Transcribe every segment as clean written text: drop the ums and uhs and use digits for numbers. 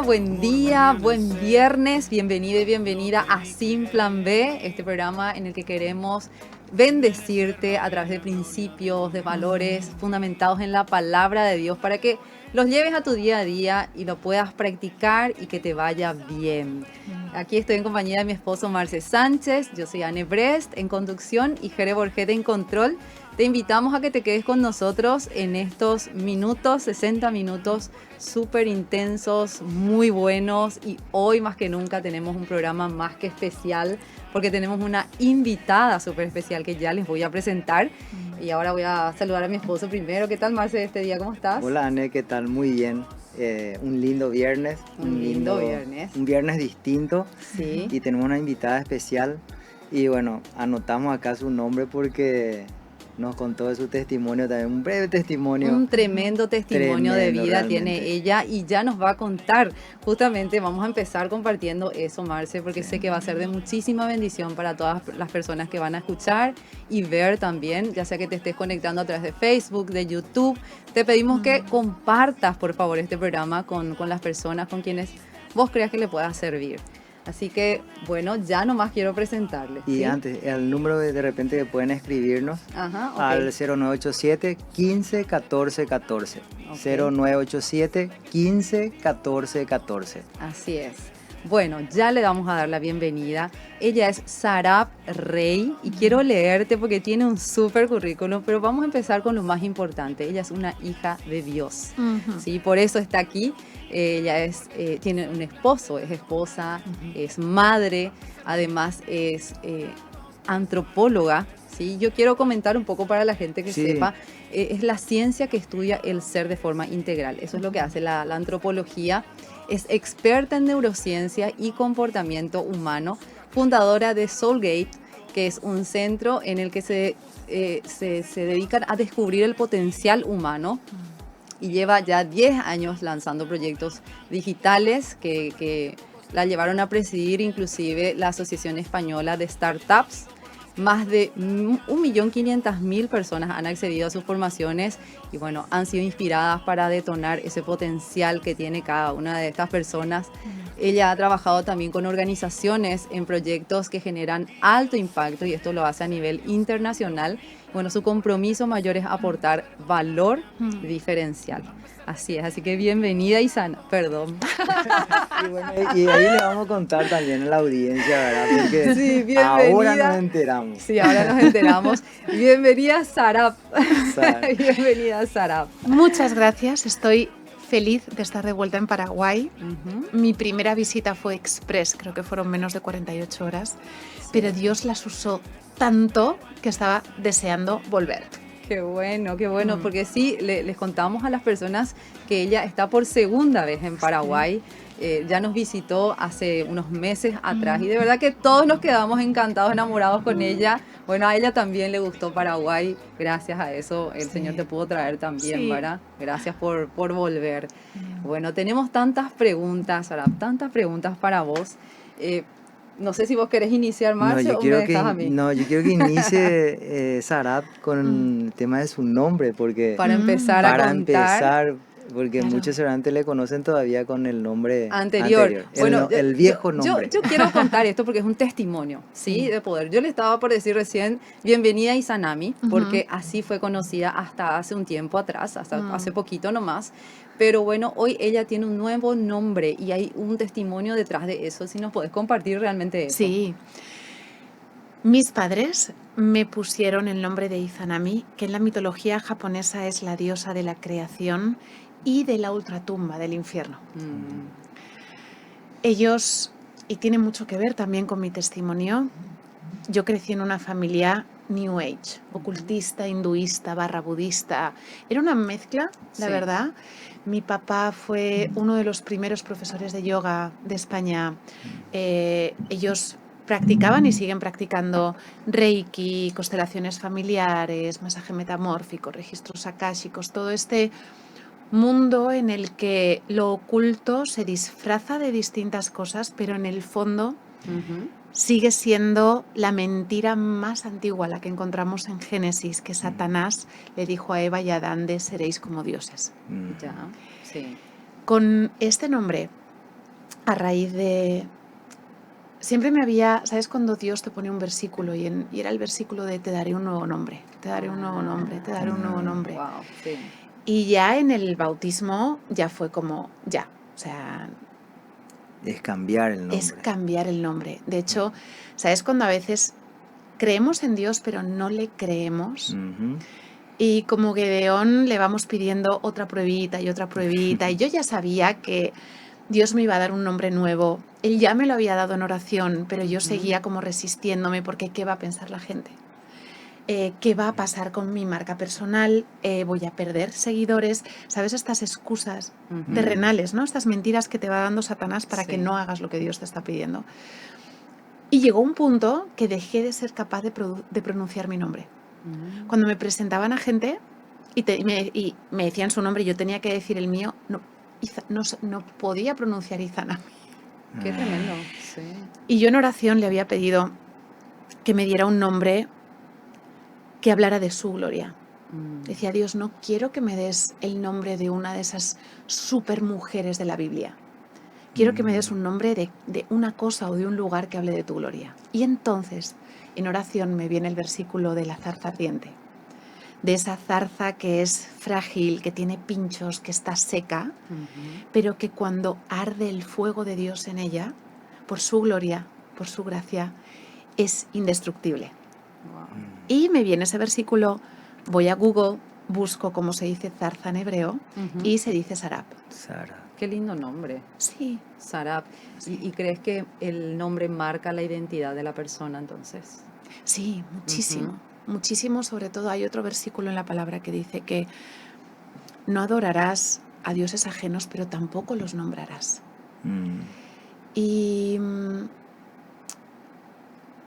buen día, buen viernes, bienvenido y bienvenida a Sin Plan B, este programa en el que queremos bendecirte a través de principios, de valores fundamentados en la palabra de Dios para que los lleves a tu día a día y lo puedas practicar y que te vaya bien. Aquí estoy en compañía de mi esposo Marce Sánchez, yo soy Anne Brest en conducción y Jere Borgete en control. Te invitamos a que te quedes con nosotros en estos minutos, 60 minutos súper intensos, muy buenos, y hoy más que nunca tenemos un programa más que especial porque tenemos una invitada súper especial que ya les voy a presentar. Y ahora voy a saludar a mi esposo primero. ¿Qué tal, Marce, este día? ¿Cómo estás? Hola, Anne, ¿qué tal? Muy bien. Un lindo viernes. Un lindo viernes. Un viernes distinto. Sí. Y tenemos una invitada especial. Y bueno, anotamos acá su nombre porque nos contó de su testimonio también, un breve testimonio. Un tremendo testimonio de vida realmente tiene ella y ya nos va a contar. Justamente vamos a empezar compartiendo eso, Marce, porque sé que va a ser de muchísima bendición para todas las personas que van a escuchar y ver también, ya sea que te estés conectando a través de Facebook, de YouTube. Te pedimos que compartas, por favor, este programa con las personas con quienes vos creas que le pueda servir. Así que, bueno, ya nomás quiero presentarles. Y ¿sí? antes, el número de repente que pueden escribirnos al 0987 15 14 14. 0987 15 14 14. Así es. Bueno, ya le vamos a dar la bienvenida. Ella es Sarab Rey y quiero leerte porque tiene un súper currículum, pero vamos a empezar con lo más importante. Ella es una hija de Dios, ¿sí? Por eso está aquí. Ella tiene un esposo, es esposa, es madre, además es antropóloga, ¿sí? Yo quiero comentar un poco para la gente que sepa, es la ciencia que estudia el ser de forma integral. Eso es lo que hace la antropología. Es experta en neurociencia y comportamiento humano, fundadora de Soulgate, que es un centro en el que se dedican a descubrir el potencial humano. Y lleva ya 10 años lanzando proyectos digitales que la llevaron a presidir inclusive la Asociación Española de Startups. Más de 1.500.000 personas han accedido a sus formaciones y bueno, han sido inspiradas para detonar ese potencial que tiene cada una de estas personas. Ella ha trabajado también con organizaciones en proyectos que generan alto impacto y esto lo hace a nivel internacional. Bueno, su compromiso mayor es aportar valor diferencial. Así es, así que bienvenida Isana, perdón. Y ahí le vamos a contar también a la audiencia, ¿verdad? Porque sí, ahora nos enteramos. Sí, ahora nos enteramos. Bienvenida Sarab. Bienvenida Sarab. Muchas gracias, estoy feliz de estar de vuelta en Paraguay. Mi primera visita fue express, creo que fueron menos de 48 horas, pero Dios las usó tanto que estaba deseando volver. Qué bueno, porque sí, les contamos a las personas que ella está por segunda vez en Paraguay. Ya nos visitó hace unos meses atrás y de verdad que todos nos quedamos encantados, enamorados con ella. Bueno, a ella también le gustó Paraguay, gracias a eso el Señor te pudo traer también, ¿verdad? Gracias por volver. Bueno, tenemos tantas preguntas, Sarab, tantas preguntas para vos. No sé si vos querés iniciar, Marce, o me dejas a mí. No, yo quiero que inicie Sarab con el tema de su nombre, porque para empezar a contar. Porque muchos seguramente le conocen todavía con el nombre anterior. Bueno, el viejo nombre. Yo quiero contar esto porque es un testimonio, ¿sí? De poder. Yo le estaba por decir recién, bienvenida a Isanami, porque así fue conocida hasta hace un tiempo atrás, hasta hace poquito nomás. Pero bueno, hoy ella tiene un nuevo nombre y hay un testimonio detrás de eso. Si nos podés compartir realmente eso. Sí. Mis padres me pusieron el nombre de Izanami, que en la mitología japonesa es la diosa de la creación y de la ultratumba, del infierno. Ellos, y tiene mucho que ver también con mi testimonio, yo crecí en una familia New Age, ocultista, hinduista, budista. Era una mezcla, la verdad. Mi papá fue uno de los primeros profesores de yoga de España. Ellos practicaban y siguen practicando Reiki, constelaciones familiares, masaje metamórfico, registros akáshicos, todo este mundo en el que lo oculto se disfraza de distintas cosas, pero en el fondo sigue siendo la mentira más antigua, la que encontramos en Génesis, que Satanás le dijo a Eva y a Adán de seréis como dioses. Ya, sí. Con este nombre a raíz de... Siempre me había... ¿Sabes cuando Dios te pone un versículo y era el versículo de te daré un nuevo nombre, te daré un nuevo nombre, te daré un nuevo nombre? Wow, sí. Y ya en el bautismo ya fue como, ya, o sea... Es cambiar el nombre. Es cambiar el nombre. De hecho, ¿sabes cuando a veces creemos en Dios pero no le creemos? Y como Gedeón le vamos pidiendo otra pruebita y otra pruebita. Y yo ya sabía que Dios me iba a dar un nombre nuevo. Él ya me lo había dado en oración, pero yo seguía como resistiéndome porque ¿qué va a pensar la gente? ¿Qué va a pasar con mi marca personal? ¿Voy a perder seguidores? ¿Sabes? Estas excusas terrenales, ¿no? Estas mentiras que te va dando Satanás para que no hagas lo que Dios te está pidiendo. Y llegó un punto que dejé de ser capaz de pronunciar mi nombre. Cuando me presentaban a gente y me decían su nombre y yo tenía que decir el mío, no podía pronunciar Izana. Qué tremendo, sí. Y yo en oración le había pedido que me diera un nombre que hablara de su gloria. Decía, Dios, no quiero que me des el nombre de una de esas supermujeres de la Biblia. Quiero que me des un nombre de una cosa o de un lugar que hable de tu gloria. Y entonces, en oración me viene el versículo de la zarza ardiente. De esa zarza que es frágil, que tiene pinchos, que está seca, pero que cuando arde el fuego de Dios en ella, por su gloria, por su gracia, es indestructible. Wow. Y me viene ese versículo, voy a Google, busco cómo se dice zarza en hebreo y se dice Sarap. Qué lindo nombre. Sí. Sarap. Sí. ¿Y crees que el nombre marca la identidad de la persona entonces? Sí, muchísimo. Muchísimo, sobre todo hay otro versículo en la palabra que dice que no adorarás a dioses ajenos, pero tampoco los nombrarás. Y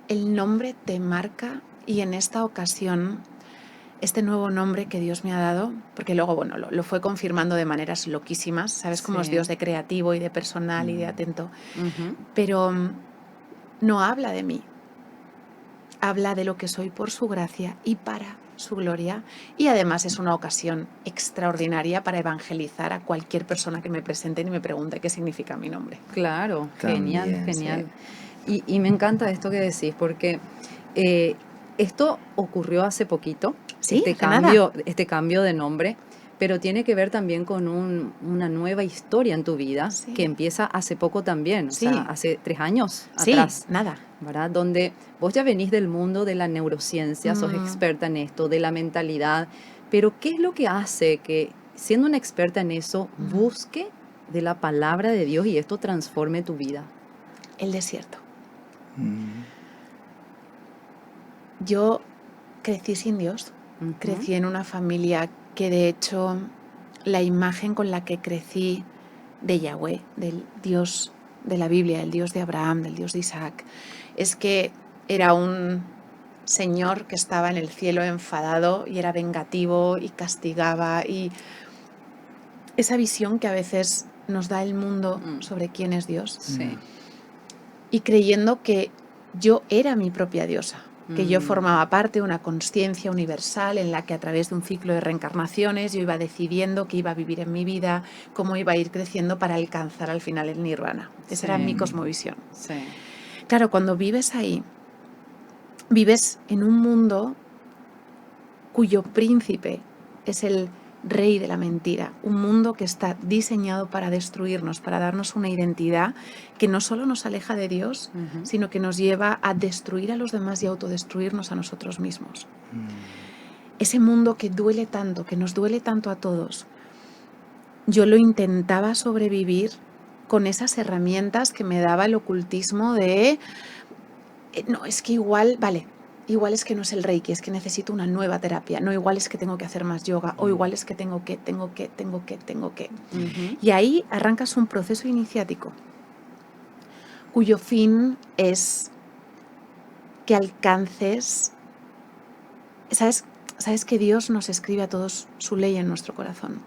el nombre te marca, y en esta ocasión, este nuevo nombre que Dios me ha dado, porque luego, bueno, lo fue confirmando de maneras loquísimas, ¿sabes cómo es Dios de creativo y de personal y de atento? Pero no habla de mí. Habla de lo que soy por su gracia y para su gloria, y además es una ocasión extraordinaria para evangelizar a cualquier persona que me presente y me pregunte qué significa mi nombre. Claro, También, genial. Sí. Y me encanta esto que decís, porque esto ocurrió hace poquito, ¿Sí? este cambio de nombre, pero tiene que ver también con una nueva historia en tu vida, que empieza hace poco también, o sea, hace 3 años atrás. Nada. ¿Verdad? Donde vos ya venís del mundo de la neurociencia, sos experta en esto, de la mentalidad, pero ¿qué es lo que hace que, siendo una experta en eso, busque de la palabra de Dios y esto transforme tu vida? El desierto. Yo crecí sin Dios, crecí en una familia que de hecho la imagen con la que crecí de Yahweh, del Dios de la Biblia, el Dios de Abraham, del Dios de Isaac, es que era un señor que estaba en el cielo enfadado y era vengativo y castigaba, y esa visión que a veces nos da el mundo sobre quién es Dios. Sí. Y creyendo que yo era mi propia diosa, que yo formaba parte de una consciencia universal en la que a través de un ciclo de reencarnaciones yo iba decidiendo qué iba a vivir en mi vida, cómo iba a ir creciendo para alcanzar al final el nirvana. Esa era mi cosmovisión. Sí. Claro, cuando vives ahí, vives en un mundo cuyo príncipe es el rey de la mentira, un mundo que está diseñado para destruirnos, para darnos una identidad que no solo nos aleja de Dios, sino que nos lleva a destruir a los demás y autodestruirnos a nosotros mismos. Ese mundo que duele tanto, que nos duele tanto a todos, yo lo intentaba sobrevivir con esas herramientas que me daba el ocultismo de, no, es que igual es que no es el Reiki, es que necesito una nueva terapia, no, igual es que tengo que hacer más yoga, o igual es que tengo que. Y ahí arrancas un proceso iniciático cuyo fin es que alcances, ¿sabes que Dios nos escribe a todos su ley en nuestro corazón?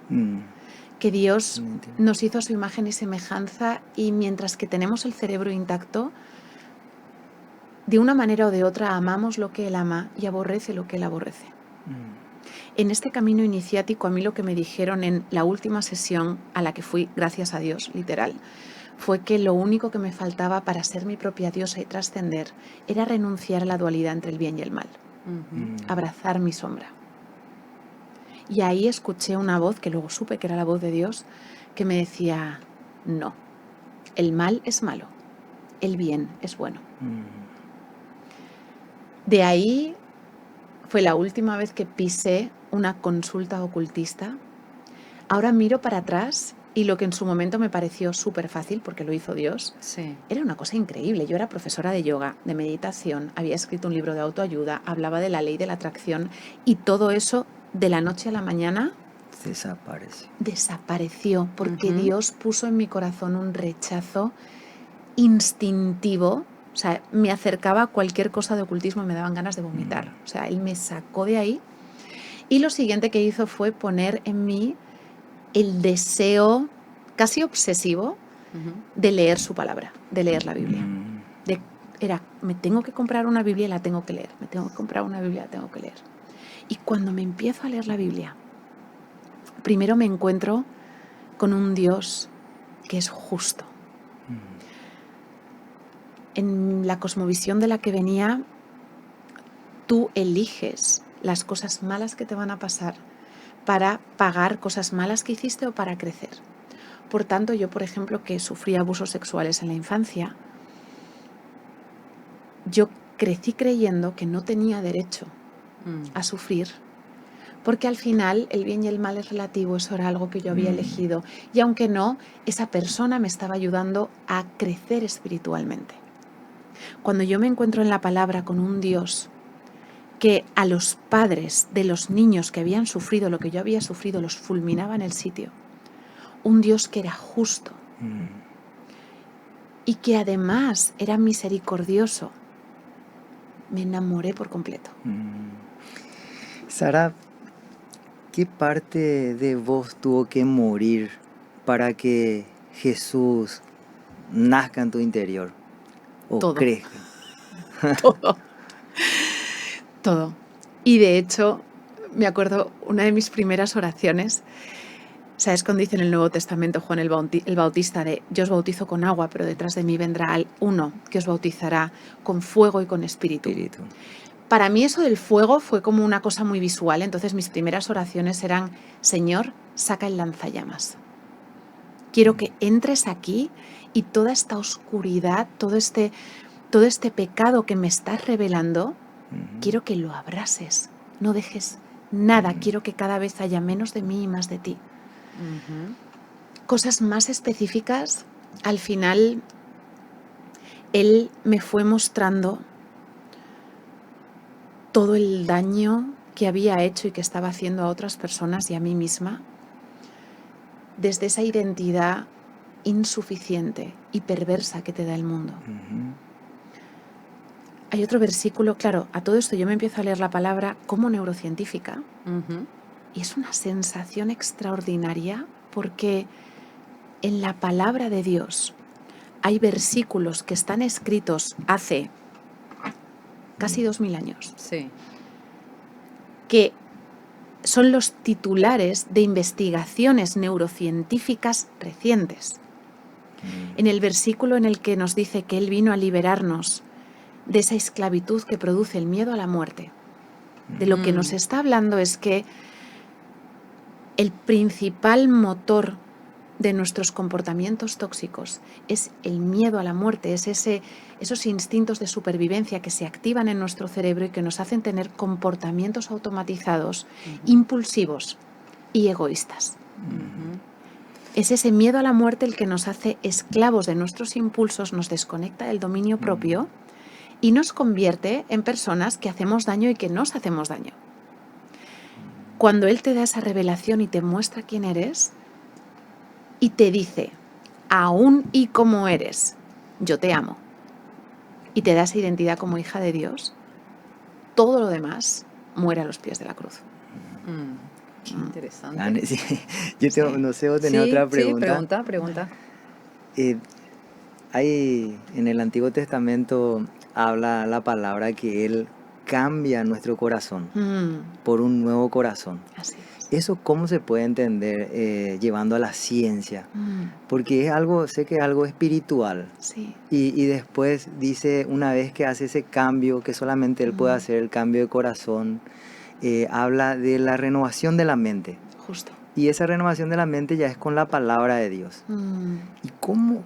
Que Dios nos hizo a su imagen y semejanza, y mientras que tenemos el cerebro intacto, de una manera o de otra amamos lo que Él ama y aborrece lo que Él aborrece. En este camino iniciático, a mí lo que me dijeron en la última sesión a la que fui, gracias a Dios, literal, fue que lo único que me faltaba para ser mi propia diosa y trascender era renunciar a la dualidad entre el bien y el mal. Abrazar mi sombra. Y ahí escuché una voz, que luego supe que era la voz de Dios, que me decía, no, el mal es malo, el bien es bueno. De ahí fue la última vez que pisé una consulta ocultista. Ahora miro para atrás y lo que en su momento me pareció súper fácil, porque lo hizo Dios, era una cosa increíble. Yo era profesora de yoga, de meditación, había escrito un libro de autoayuda, hablaba de la ley de la atracción y todo eso de la noche a la mañana desapareció porque Dios puso en mi corazón un rechazo instintivo. O sea, me acercaba a cualquier cosa de ocultismo y me daban ganas de vomitar. O sea, Él me sacó de ahí. Y lo siguiente que hizo fue poner en mí el deseo casi obsesivo de leer su palabra, de leer la Biblia. Me tengo que comprar una Biblia y la tengo que leer. Me tengo que comprar una Biblia y la tengo que leer. Y cuando me empiezo a leer la Biblia, primero me encuentro con un Dios que es justo. En la cosmovisión de la que venía, tú eliges las cosas malas que te van a pasar para pagar cosas malas que hiciste o para crecer. Por tanto, yo, por ejemplo, que sufrí abusos sexuales en la infancia, yo crecí creyendo que no tenía derecho a sufrir, porque al final el bien y el mal es relativo, eso era algo que yo había elegido, y aunque no, esa persona me estaba ayudando a crecer espiritualmente. Cuando yo me encuentro en la palabra con un Dios que a los padres de los niños que habían sufrido lo que yo había sufrido los fulminaba en el sitio, un Dios que era justo y que además era misericordioso, me enamoré por completo. Sara, ¿qué parte de vos tuvo que morir para que Jesús nazca en tu interior o Todo. crezca? Todo. Y de hecho, me acuerdo una de mis primeras oraciones. ¿Sabes cuando dice en el Nuevo Testamento Juan el Bautista de yo os bautizo con agua, pero detrás de mí vendrá uno que os bautizará con fuego y con espíritu? Para mí eso del fuego fue como una cosa muy visual, entonces mis primeras oraciones eran, Señor, saca el lanzallamas. Quiero que entres aquí y toda esta oscuridad, todo este pecado que me estás revelando, quiero que lo abrases, no dejes nada, quiero que cada vez haya menos de mí y más de ti. Cosas más específicas, al final Él me fue mostrando todo el daño que había hecho y que estaba haciendo a otras personas y a mí misma, desde esa identidad insuficiente y perversa que te da el mundo. Hay otro versículo, claro, a todo esto yo me empiezo a leer la palabra como neurocientífica y es una sensación extraordinaria porque en la palabra de Dios hay versículos que están escritos hace casi 2000 años, que son los titulares de investigaciones neurocientíficas recientes. En el versículo en el que nos dice que Él vino a liberarnos de esa esclavitud que produce el miedo a la muerte, de lo que nos está hablando es que el principal motor de nuestros comportamientos tóxicos es el miedo a la muerte, es esos instintos de supervivencia que se activan en nuestro cerebro y que nos hacen tener comportamientos automatizados, impulsivos y egoístas. Es ese miedo a la muerte el que nos hace esclavos de nuestros impulsos, nos desconecta del dominio propio y nos convierte en personas que hacemos daño y que nos hacemos daño. Cuando Él te da esa revelación y te muestra quién eres y te dice, aún y como eres, yo te amo, y te da esa identidad como hija de Dios, todo lo demás muere a los pies de la cruz. Qué interesante. Sí. Yo no sé, vos tenés otra pregunta. Pregunta. Hay en el Antiguo Testamento habla la palabra que Él cambia nuestro corazón por un nuevo corazón. Así ¿Eso cómo se puede entender llevando a la ciencia? Porque es algo, sé que es algo espiritual. Sí. Y después dice, una vez que hace ese cambio, que solamente él puede hacer el cambio de corazón, habla de la renovación de la mente. Justo. Y esa renovación de la mente ya es con la palabra de Dios. ¿Y cómo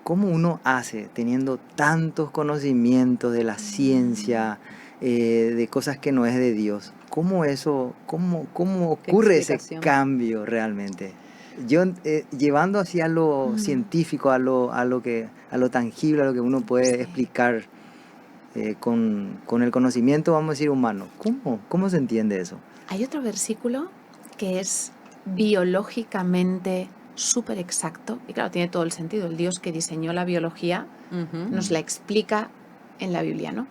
uno hace, teniendo tantos conocimientos de la ciencia, de cosas que no es de Dios? ¿Cómo ocurre ese cambio realmente? Yo, llevando así a lo científico, a lo tangible, a lo que uno puede explicar con el conocimiento, vamos a decir, humano. ¿Cómo se entiende eso? Hay otro versículo que es biológicamente súper exacto, y claro, tiene todo el sentido. El Dios que diseñó la biología nos la explica en la Biblia, ¿no?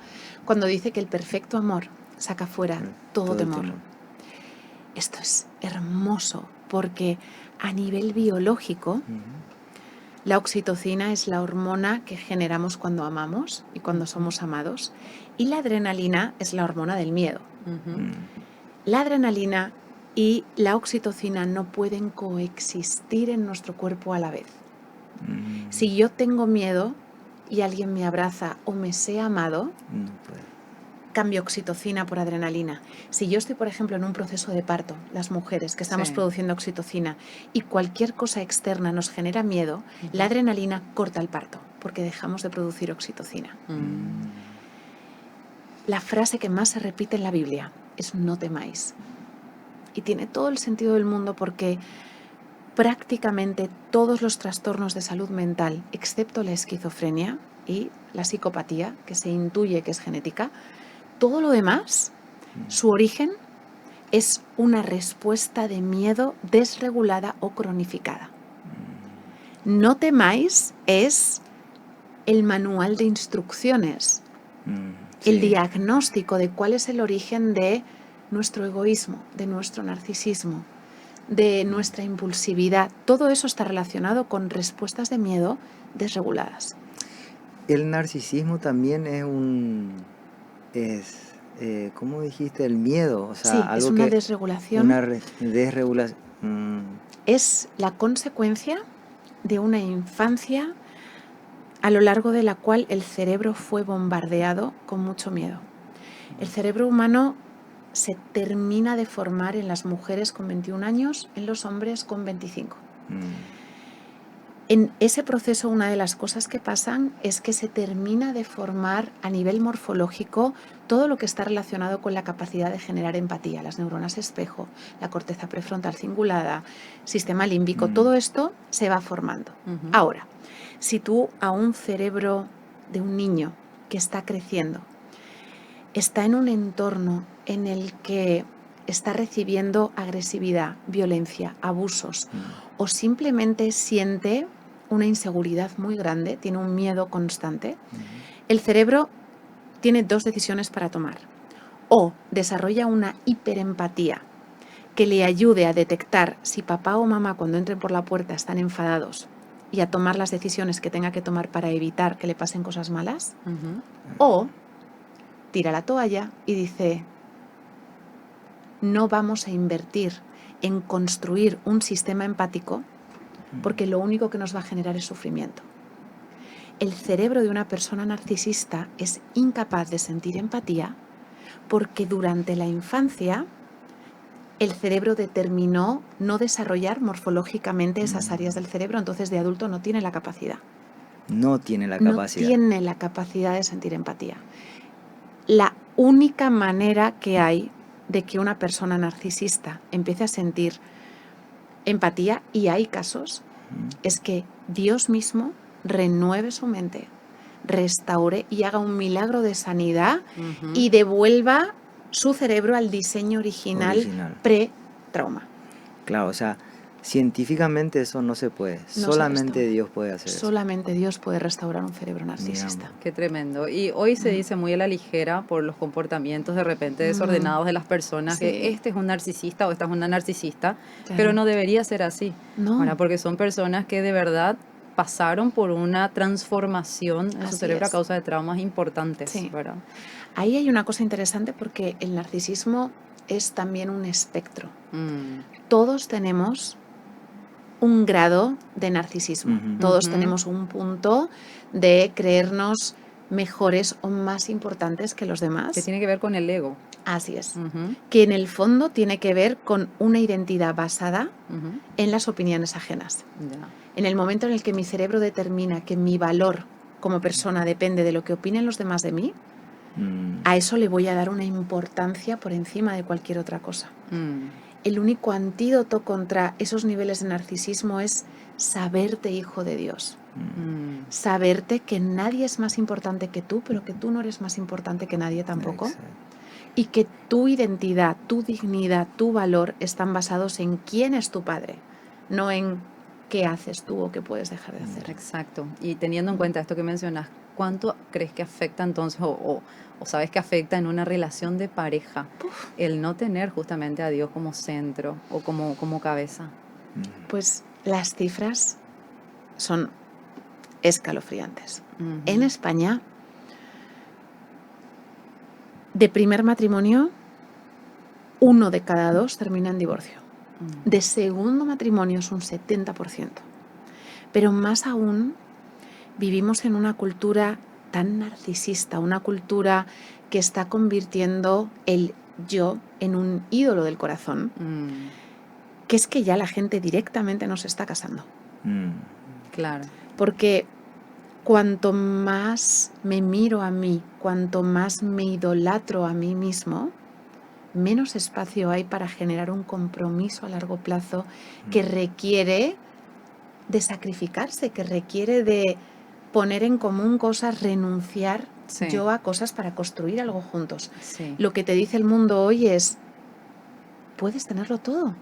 Cuando dice que el perfecto amor saca fuera todo temor. Esto es hermoso, porque a nivel biológico, la oxitocina es la hormona que generamos cuando amamos y cuando somos amados, y la adrenalina es la hormona del miedo. La adrenalina y la oxitocina no pueden coexistir en nuestro cuerpo a la vez. Si yo tengo miedo y alguien me abraza o me sé amado, No puede. cambio oxitocina por adrenalina. Si yo estoy, por ejemplo, en un proceso de parto, las mujeres que estamos produciendo oxitocina, y cualquier cosa externa nos genera miedo, la adrenalina corta el parto porque dejamos de producir oxitocina. La frase que más se repite en la Biblia es no temáis. Y tiene todo el sentido del mundo, porque prácticamente todos los trastornos de salud mental, excepto la esquizofrenia y la psicopatía, que se intuye que es genética, todo lo demás, su origen es una respuesta de miedo desregulada o cronificada. No temáis es el manual de instrucciones, el diagnóstico de cuál es el origen de nuestro egoísmo, de nuestro narcisismo, de nuestra impulsividad. Todo eso está relacionado con respuestas de miedo desreguladas. El narcisismo también ¿cómo dijiste? El miedo. O sea, sí, algo es una desregulación. Una desregulación. Es la consecuencia de una infancia a lo largo de la cual el cerebro fue bombardeado con mucho miedo. El cerebro humano se termina de formar en las mujeres con 21 años, en los hombres con 25. En ese proceso, una de las cosas que pasan es que se termina de formar a nivel morfológico todo lo que está relacionado con la capacidad de generar empatía, las neuronas espejo, la corteza prefrontal cingulada, sistema límbico, todo esto se va formando. Ahora, si tú a un cerebro de un niño que está creciendo, está en un entorno en el que está recibiendo agresividad, violencia, abusos, o simplemente siente una inseguridad muy grande, tiene un miedo constante, el cerebro tiene dos decisiones para tomar. O desarrolla una hiperempatía que le ayude a detectar si papá o mamá cuando entren por la puerta están enfadados y a tomar las decisiones que tenga que tomar para evitar que le pasen cosas malas. O tira la toalla y dice: no vamos a invertir en construir un sistema empático porque lo único que nos va a generar es sufrimiento. El cerebro de una persona narcisista es incapaz de sentir empatía porque durante la infancia el cerebro determinó no desarrollar morfológicamente esas áreas del cerebro, entonces de adulto no tiene la capacidad. No tiene la capacidad de sentir empatía. La única manera que hay de que una persona narcisista empiece a sentir empatía, y hay casos, es que Dios mismo renueve su mente, restaure y haga un milagro de sanidad y devuelva su cerebro al diseño original. Pre-trauma. Claro, o sea, científicamente eso no se puede. Solamente Dios puede hacer eso. Solamente Dios puede restaurar un cerebro narcisista. Digamos. Qué tremendo. Y hoy se dice muy a la ligera por los comportamientos de repente desordenados de las personas, que este es un narcisista o esta es una narcisista, pero no debería ser así. Ahora, porque son personas que de verdad pasaron por una transformación en su cerebro a causa de traumas importantes. ¿Verdad? Ahí hay una cosa interesante, porque el narcisismo es también un espectro. Todos tenemos un grado de narcisismo. Todos tenemos un punto de creernos mejores o más importantes que los demás. Que tiene que ver con el ego. Así es. Que en el fondo tiene que ver con una identidad basada en las opiniones ajenas. Ya. En el momento en el que mi cerebro determina que mi valor como persona depende de lo que opinen los demás de mí, a eso le voy a dar una importancia por encima de cualquier otra cosa. El único antídoto contra esos niveles de narcisismo es saberte hijo de Dios. Saberte que nadie es más importante que tú, pero que tú no eres más importante que nadie tampoco. Exacto. Y que tu identidad, tu dignidad, tu valor están basados en quién es tu padre, no en qué haces tú o qué puedes dejar de hacer. Exacto. Y teniendo en cuenta esto que mencionas, ¿cuánto crees que afecta entonces o sabes que afecta en una relación de pareja el no tener justamente a Dios como centro o como cabeza? Pues las cifras son escalofriantes. En España, de primer matrimonio, 1 de cada 2 termina en divorcio. De segundo matrimonio es un 70%. Pero más aún, vivimos en una cultura tan narcisista, una cultura que está convirtiendo el yo en un ídolo del corazón, que es que ya la gente directamente no se está casando. Claro. Porque cuanto más me miro a mí, cuanto más me idolatro a mí mismo, menos espacio hay para generar un compromiso a largo plazo que requiere de sacrificarse, que requiere de poner en común cosas, renunciar yo a cosas para construir algo juntos. Sí. Lo que te dice el mundo hoy es, puedes tenerlo todo.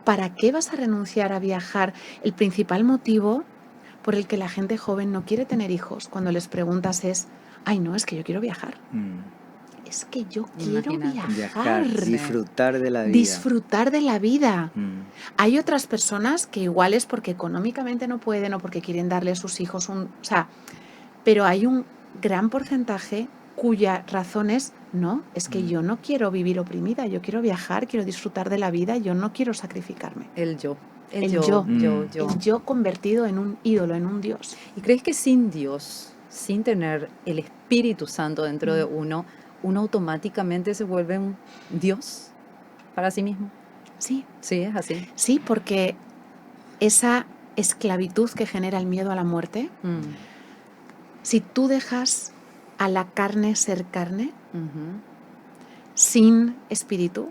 ¿Para qué vas a renunciar a viajar? El principal motivo por el que la gente joven no quiere tener hijos, cuando les preguntas es, ay no, es que yo quiero viajar. Es que yo quiero viajar. Disfrutar de la vida. Disfrutar de la vida. Hay otras personas que igual es porque económicamente no pueden o porque quieren darle a sus hijos pero hay un gran porcentaje cuya razón es, no, es que yo no quiero vivir oprimida, yo quiero viajar, quiero disfrutar de la vida, yo no quiero sacrificarme. El yo. El yo convertido en un ídolo, en un Dios. ¿Y crees que sin Dios, sin tener el Espíritu Santo dentro de uno automáticamente se vuelve un Dios para sí mismo? Sí. Sí, es así. Sí, porque esa esclavitud que genera el miedo a la muerte, si tú dejas a la carne ser carne, sin espíritu,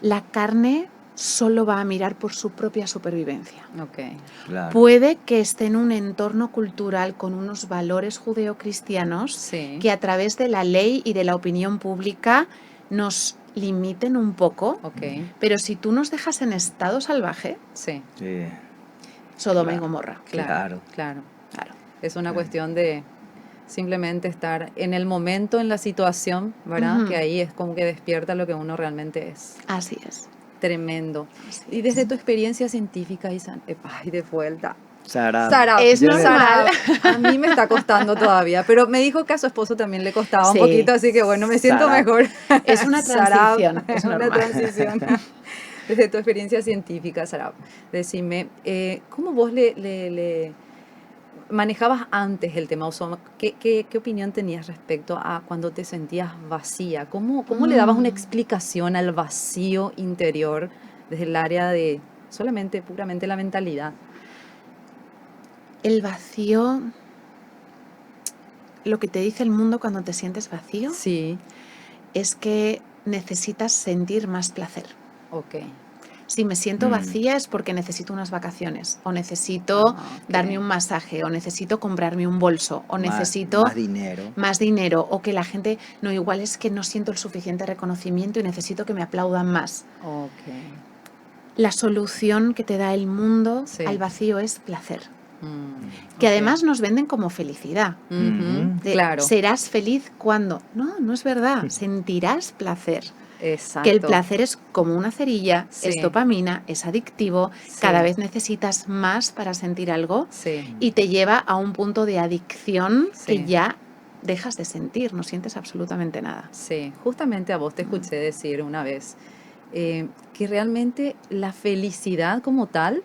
la carne solo va a mirar por su propia supervivencia. Okay. Claro. Puede que esté en un entorno cultural con unos valores judeocristianos que a través de la ley y de la opinión pública nos limiten un poco, pero si tú nos dejas en estado salvaje, Sodoma y Gomorra. Claro. Es una cuestión de simplemente estar en el momento, en la situación, ¿verdad? Que ahí es como que despierta lo que uno realmente es. Así es. Tremendo. Y desde tu experiencia científica, y de vuelta. Sarab. Es normal. A mí me está costando todavía, pero me dijo que a su esposo también le costaba un poquito, así que bueno, me siento mejor. Es una transición. Es una transición. Desde tu experiencia científica, Sarab, decime, ¿cómo vos le manejabas antes el tema? O sea, ¿qué opinión tenías respecto a cuando te sentías vacía? ¿Cómo le dabas una explicación al vacío interior desde el área de solamente, puramente la mentalidad? El vacío, lo que te dice el mundo cuando te sientes vacío, es que necesitas sentir más placer. Si me siento vacía es porque necesito unas vacaciones, o necesito darme un masaje, o necesito comprarme un bolso, o necesito más dinero, o que la gente, no, igual es que no siento el suficiente reconocimiento y necesito que me aplaudan más. La solución que te da el mundo al vacío es placer. Que además nos venden como felicidad. Claro. Serás feliz cuando. No es verdad. Sentirás placer. Exacto. Que el placer es como una cerilla, es dopamina, es adictivo, cada vez necesitas más para sentir algo y te lleva a un punto de adicción que ya dejas de sentir, no sientes absolutamente nada. Sí, justamente a vos te escuché decir una vez que realmente la felicidad como tal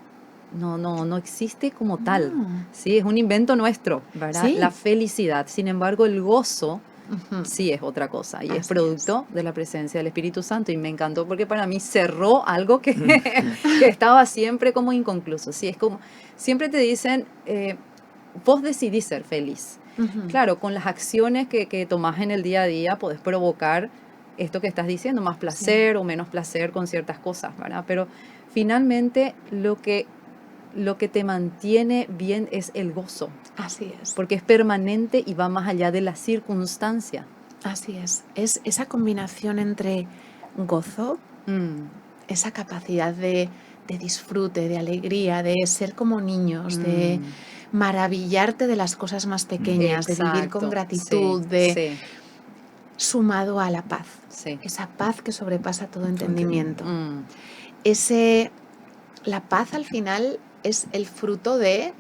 no existe como tal. No. Sí, es un invento nuestro, ¿verdad? Sí. La felicidad. Sin embargo, el gozo Ujú. sí es otra cosa y es Así producto de la presencia del Espíritu Santo. Y me encantó porque para mí cerró algo que, que estaba siempre como inconcluso. Sí, es como, siempre te dicen, vos decidís ser feliz. Ujú. Claro, con las acciones que tomás en el día a día podés provocar esto que estás diciendo, más placer o menos placer con ciertas cosas, ¿verdad? Pero finalmente lo que te mantiene bien es el gozo, Así es. porque es permanente y va más allá de la circunstancia. Así es. Es esa combinación entre gozo, Mm, esa capacidad de disfrute, de alegría, de ser como niños, de mm, maravillarte de las cosas más pequeñas, de vivir con exacto, sí, gratitud, de sí, sumado a la paz. sí. Esa paz que sobrepasa todo entendimiento. Mm, La paz al final es el fruto de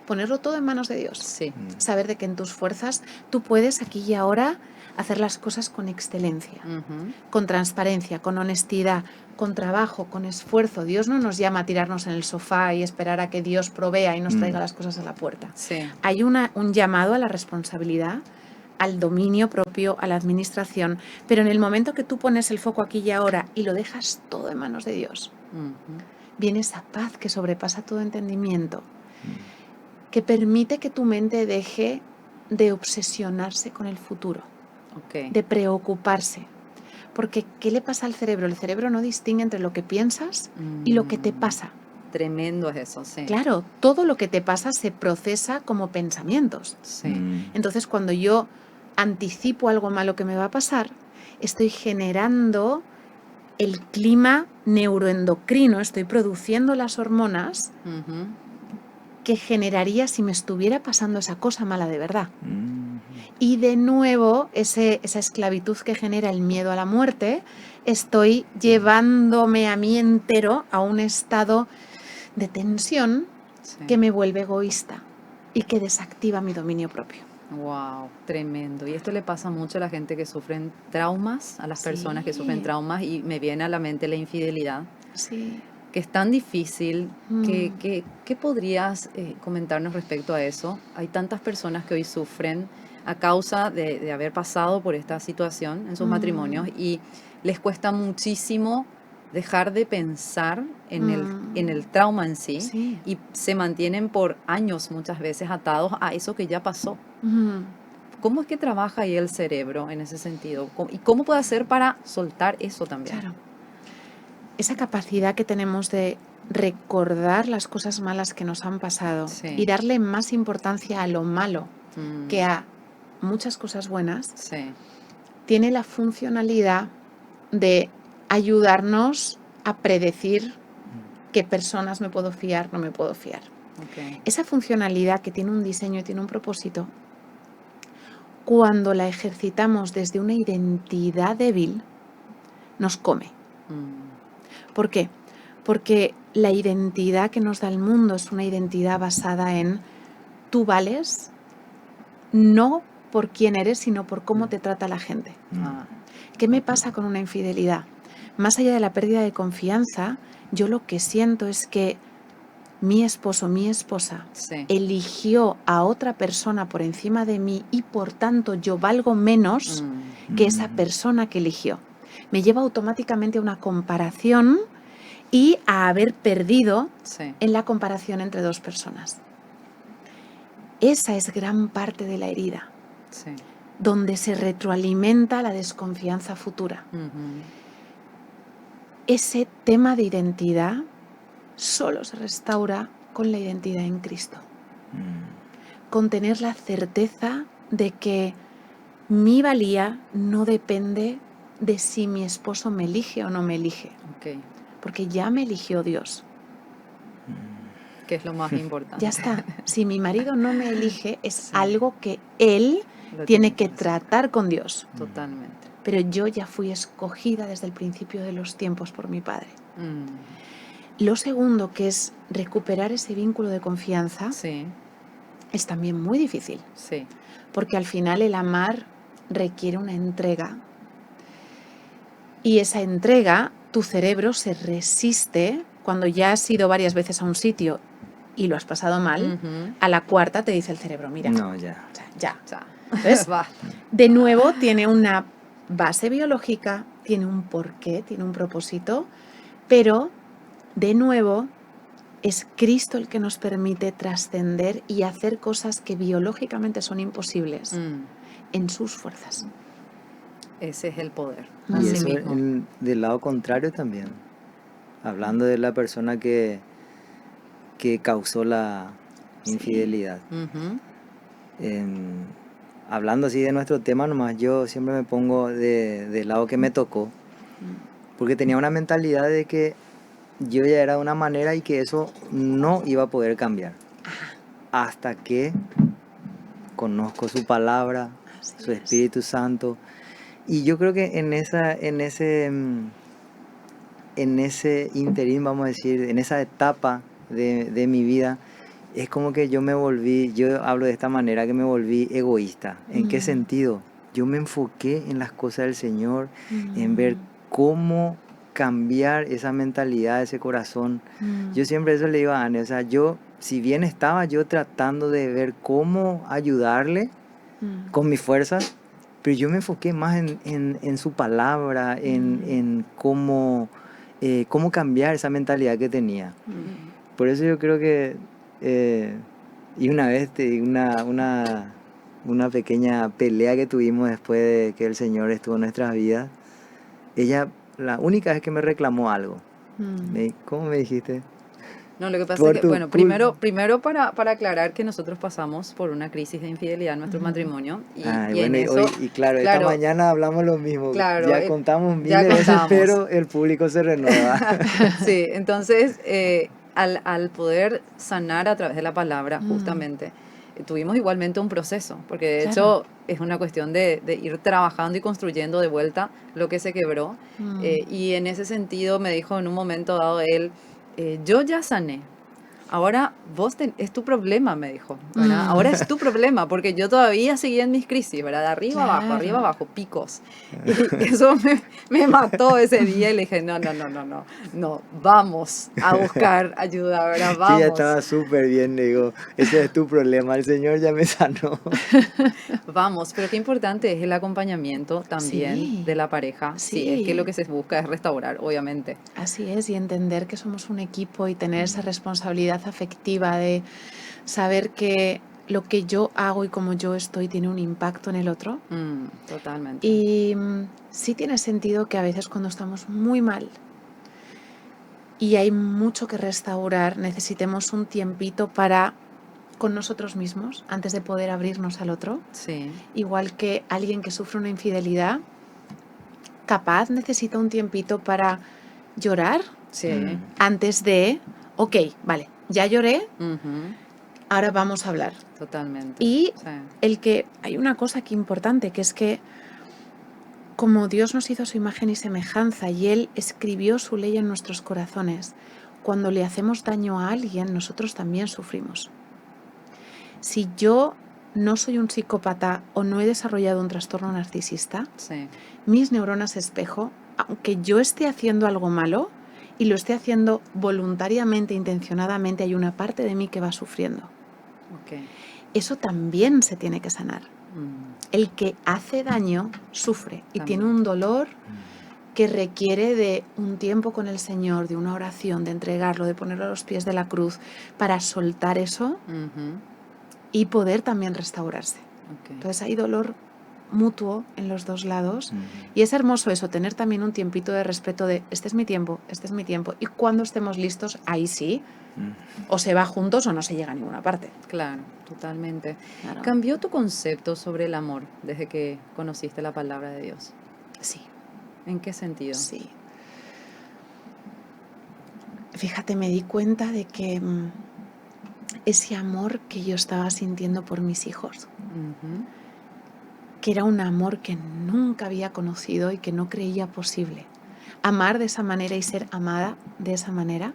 ponerlo todo en manos de Dios. sí. Saber de que en tus fuerzas tú puedes aquí y ahora hacer las cosas con excelencia, Ujú, con transparencia, con honestidad, con trabajo, con esfuerzo. Dios no nos llama a tirarnos en el sofá y esperar a que Dios provea y nos traiga las cosas a la puerta. sí. Hay un llamado a la responsabilidad, al dominio propio, a la administración, pero en el momento que tú pones el foco aquí y ahora y lo dejas todo en manos de Dios, Ujú, viene esa paz que sobrepasa todo entendimiento, que permite que tu mente deje de obsesionarse con el futuro, ok. de preocuparse. Porque, ¿qué le pasa al cerebro? El cerebro no distingue entre lo que piensas y lo que te pasa. Tremendo es eso, sí. Claro, todo lo que te pasa se procesa como pensamientos. Sí. Entonces, cuando yo anticipo algo malo que me va a pasar, estoy generando el clima neuroendocrino, estoy produciendo las hormonas Ujú, que generaría si me estuviera pasando esa cosa mala de verdad. Y de nuevo, esa esclavitud que genera el miedo a la muerte, estoy llevándome a mí entero a un estado de tensión sí. que me vuelve egoísta y que desactiva mi dominio propio. Wow, tremendo. Y esto le pasa mucho a la gente que sufren traumas, a las personas que sufren Sí. traumas, y me viene a la mente la infidelidad, Sí. que es tan difícil. Mm. ¿Qué podrías comentarnos respecto a eso? Hay tantas personas que hoy sufren a causa de haber pasado por esta situación en sus matrimonios y les cuesta muchísimo dejar de pensar en el trauma en sí Sí. y se mantienen por años muchas veces atados a eso que ya pasó. Mm. ¿Cómo es que trabaja ahí el cerebro en ese sentido? ¿Y cómo puede hacer para soltar eso también? Claro. Esa capacidad que tenemos de recordar las cosas malas que nos han pasado Sí. y darle más importancia a lo malo Mm, que a muchas cosas buenas, sí. tiene la funcionalidad de ayudarnos a predecir qué personas me puedo fiar, no me puedo fiar. Ok. Esa funcionalidad que tiene un diseño y tiene un propósito, cuando la ejercitamos desde una identidad débil, nos come. Mm, ¿Por qué? Porque la identidad que nos da el mundo es una identidad basada en tú vales, no por quién eres, sino por cómo te trata la gente. ah, ¿Qué me pasa con una infidelidad? Más allá de la pérdida de confianza, yo lo que siento es que mi esposo, mi esposa, sí. eligió a otra persona por encima de mí y por tanto yo valgo menos que esa persona que eligió. Me lleva automáticamente a una comparación y a haber perdido Sí. en la comparación entre dos personas. Esa es gran parte de la herida, Sí. donde se retroalimenta la desconfianza futura. Ujú, Ese tema de identidad solo se restaura con la identidad en Cristo. Con tener la certeza de que mi valía no depende de si mi esposo me elige o no me elige, ok. porque ya me eligió Dios. ¿Qué es lo más importante? Ya está. Si mi marido no me elige, es Sí. algo que él Lo tiene que hacer. tratar con Dios. Totalmente. Pero yo ya fui escogida desde el principio de los tiempos por mi Padre. Mm, Lo segundo, que es recuperar ese vínculo de confianza, sí, es también muy difícil. sí. porque al final el amar requiere una entrega. Y esa entrega, tu cerebro se resiste cuando ya has ido varias veces a un sitio y lo has pasado mal. A la cuarta te dice el cerebro, mira, No, ya. o sea, ya. Ya. Entonces, Basta. de nuevo, tiene una base biológica, tiene un porqué, tiene un propósito, pero, de nuevo, es Cristo el que nos permite trascender y hacer cosas que biológicamente son imposibles en sus fuerzas. Ese es el poder. Y Y Así eso mismo. del lado contrario también. Hablando de la persona que causó la Sí. infidelidad. Ujú. Hablando así de nuestro tema nomás, yo siempre me pongo del lado que me tocó, porque tenía una mentalidad de que yo ya era de una manera y que eso no iba a poder cambiar. Hasta que conozco su palabra, Así su es. Espíritu Santo. Y yo creo que en ese interín, vamos a decir, en esa etapa de mi vida, es como que yo hablo de esta manera, que me volví egoísta. ¿En qué sentido? Yo me enfoqué en las cosas del Señor, en ver cómo cambiar esa mentalidad, ese corazón. Yo siempre eso le digo a Anne, o sea, si bien estaba yo tratando de ver cómo ayudarle con mis fuerzas, pero yo me enfoqué más en su palabra, en cómo cambiar esa mentalidad que tenía. Por eso yo creo que, y una vez, una pequeña pelea que tuvimos después de que el Señor estuvo en nuestras vidas, ella, la única vez que me reclamó algo, ¿cómo me dijiste? No, lo que pasa es Por que, tu bueno, culpa. primero para aclarar que nosotros pasamos por una crisis de infidelidad en nuestro matrimonio Ay, y en bueno, eso, y claro, esta claro, mañana hablamos lo mismo. claro, Ya contamos ya miles de veces, contamos. pero el público se renueva. Sí, entonces al poder sanar a través de la palabra, justamente, tuvimos igualmente un proceso, porque de hecho es una cuestión de ir trabajando y construyendo de vuelta lo que se quebró. Y en ese sentido me dijo en un momento dado él, yo ya sané. Ahora es tu problema, me dijo, ¿verdad? Ahora es tu problema, porque yo todavía seguía en mis crisis, ¿verdad? De arriba abajo, picos. Y eso me mató ese día y le dije, no, vamos a buscar ayuda, ¿verdad? Yo ya Vamos, estaba súper bien, le digo, ese es tu problema, el Señor ya me sanó. vamos. Pero qué importante es el acompañamiento también Sí, de la pareja. Sí, es que lo que se busca es restaurar, obviamente. así es, y entender que somos un equipo y tener esa responsabilidad afectiva de saber que lo que yo hago y como yo estoy tiene un impacto en el otro. Totalmente. Y sí tiene sentido que a veces cuando estamos muy mal y hay mucho que restaurar, necesitemos un tiempito para con nosotros mismos antes de poder abrirnos al otro. Sí. Igual que alguien que sufre una infidelidad, capaz necesita un tiempito para llorar Sí. antes de, ok, vale, ya lloré, Ujú. ahora vamos a hablar. Totalmente. Y Sí. hay una cosa aquí importante, que es que como Dios nos hizo a su imagen y semejanza y Él escribió su ley en nuestros corazones, cuando le hacemos daño a alguien, nosotros también sufrimos. Si yo no soy un psicópata o no he desarrollado un trastorno narcisista, Sí. mis neuronas espejo, aunque yo esté haciendo algo malo y lo esté haciendo voluntariamente, intencionadamente, hay una parte de mí que va sufriendo. Okay. Eso también se tiene que sanar. El que hace daño sufre y tiene un dolor que requiere de un tiempo con el Señor, de una oración, de entregarlo, de ponerlo a los pies de la cruz para soltar eso y poder también restaurarse. Okay. Entonces hay dolor mutuo en los dos lados y es hermoso eso, tener también un tiempito de respeto de este es mi tiempo y cuando estemos listos, ahí sí, o se va juntos o no se llega a ninguna parte. Claro, totalmente. Claro. ¿Cambió tu concepto sobre el amor desde que conociste la palabra de Dios? Sí. ¿En qué sentido? Sí. Fíjate, me di cuenta de que ese amor que yo estaba sintiendo por mis hijos, que era un amor que nunca había conocido y que no creía posible. Amar de esa manera y ser amada de esa manera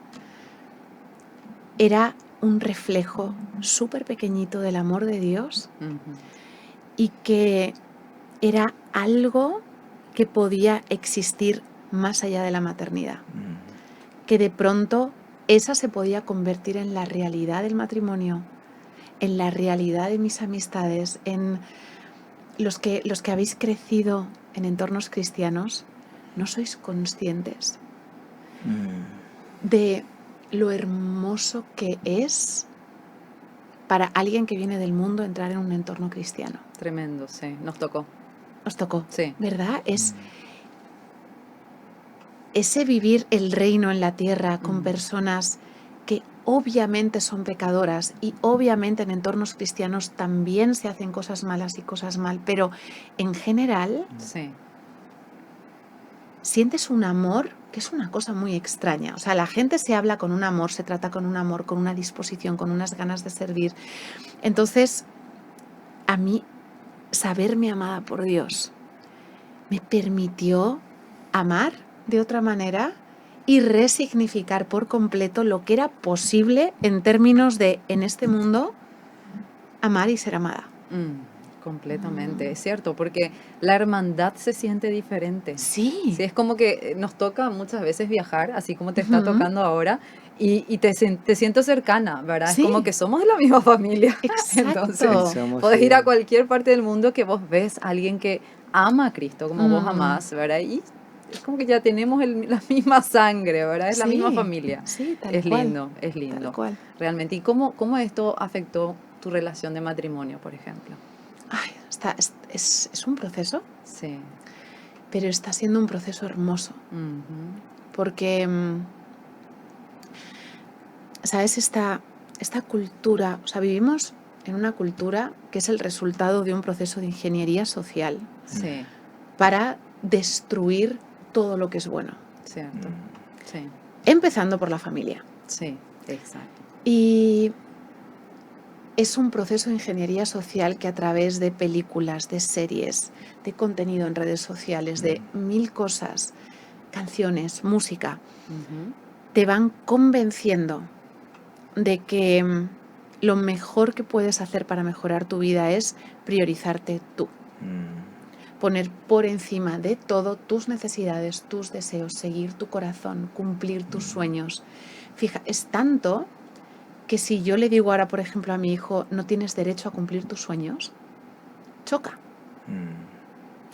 era un reflejo súper pequeñito del amor de Dios y que era algo que podía existir más allá de la maternidad. Que de pronto esa se podía convertir en la realidad del matrimonio, en la realidad de mis amistades, en los que habéis crecido en entornos cristianos, no sois conscientes de lo hermoso que es para alguien que viene del mundo entrar en un entorno cristiano. Tremendo, sí. Nos tocó. Os tocó, Sí. ¿verdad? Es ese vivir el reino en la tierra con personas que obviamente son pecadoras y obviamente en entornos cristianos también se hacen cosas malas y cosas mal, pero en general Sí. sientes un amor que es una cosa muy extraña. O sea, la gente se habla con un amor, se trata con un amor, con una disposición, con unas ganas de servir. Entonces, a mí, saberme amada por Dios me permitió amar de otra manera y resignificar por completo lo que era posible en términos de, en este mundo, amar y ser amada. Completamente, es cierto, porque la hermandad se siente diferente. Sí. Sí, es como que nos toca muchas veces viajar, así como te está Ujú. tocando ahora, y te siento cercana, ¿verdad? Sí. Es como que somos de la misma familia. Exacto. Entonces, Somos, podés sí. ir a cualquier parte del mundo que vos ves a alguien que ama a Cristo como vos Mm. amás, ¿verdad? Y es como que ya tenemos la misma sangre, ¿verdad? Es la Sí, misma familia. sí, tal Es cual. lindo, es lindo. Tal cual. Realmente. ¿Y cómo esto afectó tu relación de matrimonio, por ejemplo? Ay, es un proceso, Sí. pero está siendo un proceso hermoso. Ujú. Porque, ¿sabes? Esta cultura, o sea, vivimos en una cultura que es el resultado de un proceso de ingeniería social Sí, para destruir todo lo que es bueno, cierto. Sí, empezando por la familia. sí, exacto. Y es un proceso de ingeniería social que a través de películas, de series, de contenido en redes sociales, de mil cosas, canciones, música, Ujú. te van convenciendo de que lo mejor que puedes hacer para mejorar tu vida es priorizarte tú. Poner por encima de todo tus necesidades, tus deseos, seguir tu corazón, cumplir tus sueños. Fija, es tanto que si yo le digo ahora, por ejemplo, a mi hijo, no tienes derecho a cumplir tus sueños, choca.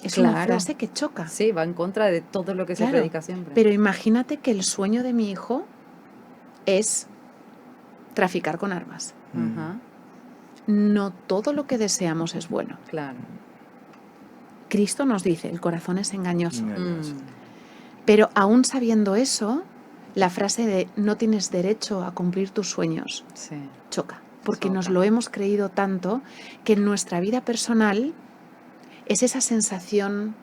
Es una Claro. frase que choca. Sí, va en contra de todo lo que se Claro, predica siempre. pero imagínate que el sueño de mi hijo es traficar con armas. Ajá, No todo lo que deseamos es bueno. claro. Cristo nos dice, el corazón es engañoso. Mm, Pero aún sabiendo eso, la frase de no tienes derecho a cumplir tus sueños sí, choca. Porque nos choca. lo hemos creído tanto que en nuestra vida personal es esa sensación,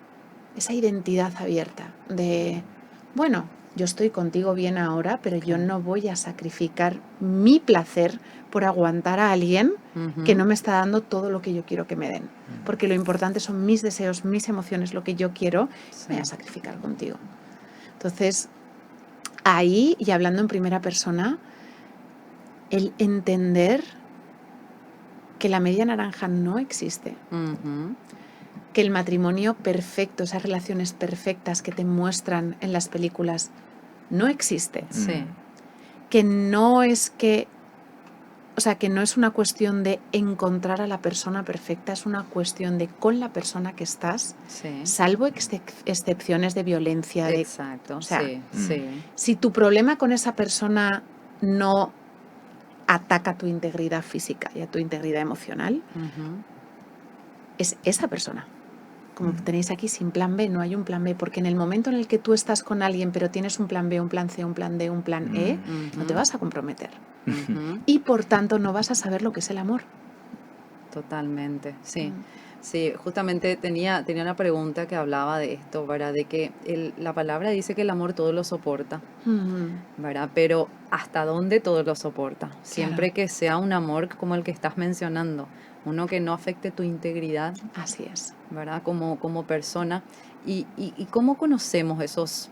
esa identidad abierta de, bueno, yo estoy contigo bien ahora, pero yo Claro. no voy a sacrificar mi placer por aguantar a alguien Ujú. que no me está dando todo lo que yo quiero que me den. Porque lo importante son mis deseos, mis emociones, lo que yo quiero, me voy a sacrificar contigo. Entonces, ahí, y hablando en primera persona, el entender que la media naranja no existe, Ujú. que el matrimonio perfecto, esas relaciones perfectas que te muestran en las películas, no existe. Sí, Que no es que, o sea, que no es una cuestión de encontrar a la persona perfecta, es una cuestión de con la persona que estás, sí. salvo excepciones de violencia, de, Exacto, o sea, sí, sí. si tu problema con esa persona no ataca tu integridad física y a tu integridad emocional, Ujú. es esa persona. Como tenéis aquí, sin plan B, no hay un plan B, porque en el momento en el que tú estás con alguien, pero tienes un plan B, un plan C, un plan D, un plan E, no te Ujú. vas a comprometer. Ujú. Y por tanto no vas a saber lo que es el amor. Totalmente, sí. Sí, justamente tenía una pregunta que hablaba de esto, ¿verdad? De que la palabra dice que el amor todo lo soporta, ¿verdad? Pero ¿hasta dónde todo lo soporta? Siempre que sea un amor como el que estás mencionando, uno que no afecte tu integridad, Así es. ¿verdad? Como persona. ¿Y cómo conocemos esos